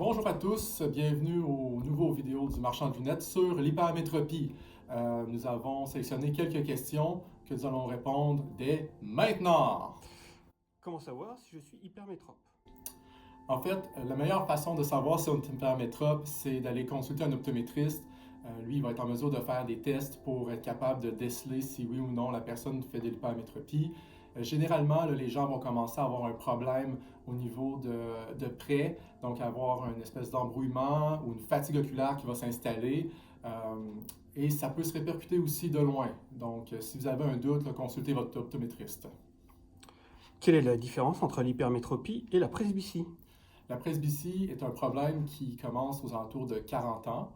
Bonjour à tous, bienvenue aux nouveaux vidéos du marchand de lunettes sur l'hypermétropie. Nous avons sélectionné quelques questions que nous allons répondre dès maintenant. Comment savoir si je suis hypermétrope? En fait, la meilleure façon de savoir si on est hypermétrope, c'est d'aller consulter un optométriste. Lui, il va être en mesure de faire des tests pour être capable de déceler si oui ou non la personne fait de l'hypermétropie. Généralement, là, les gens vont commencer à avoir un problème au niveau de près, donc avoir une espèce d'embrouillement ou une fatigue oculaire qui va s'installer. Euh, et ça peut se répercuter aussi de loin. Donc, si vous avez un doute, là, consultez votre optométriste. Quelle est la différence entre l'hypermétropie et la presbytie? La presbytie est un problème qui commence aux alentours de 40 ans.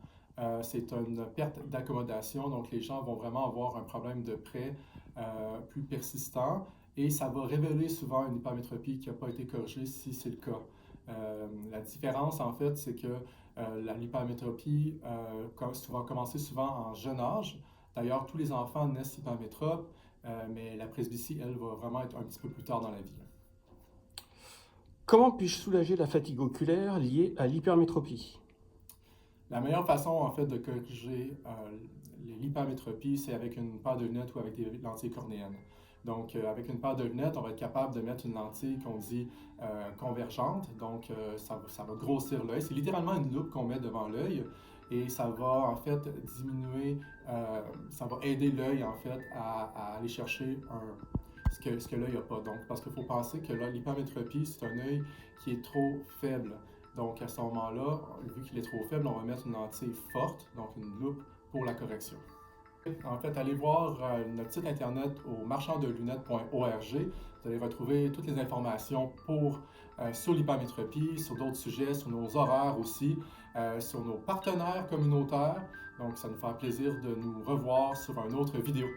C'est une perte d'accommodation, donc les gens vont vraiment avoir un problème de prêt plus persistant et ça va révéler souvent une hypermétropie qui n'a pas été corrigée si c'est le cas. La différence, en fait, c'est que l'hypermétropie va commencer souvent en jeune âge. D'ailleurs, tous les enfants naissent hypermétropes, mais la presbytie, elle, va vraiment être un petit peu plus tard dans la vie. Comment puis-je soulager la fatigue oculaire liée à l'hypermétropie? La meilleure façon, en fait, de corriger l'hypermétropie, c'est avec une paire de lunettes ou avec des lentilles cornéennes. Donc, avec une paire de lunettes, on va être capable de mettre une lentille qu'on dit convergente. Donc, ça va grossir l'œil. C'est littéralement une loupe qu'on met devant l'œil et ça va, en fait, diminuer, ça va aider l'œil, en fait, à aller chercher ce que l'œil n'a pas. Donc, parce qu'il faut penser que l'hypermétropie, c'est un œil qui est trop faible. Donc, à ce moment-là, vu qu'il est trop faible, on va mettre une lentille forte, donc une loupe, pour la correction. En fait, allez voir notre site internet au marchanddelunettes.org. Vous allez retrouver toutes les informations sur l'hypermétropie, sur d'autres sujets, sur nos horaires aussi, sur nos partenaires communautaires. Donc, ça nous fera plaisir de nous revoir sur une autre vidéo.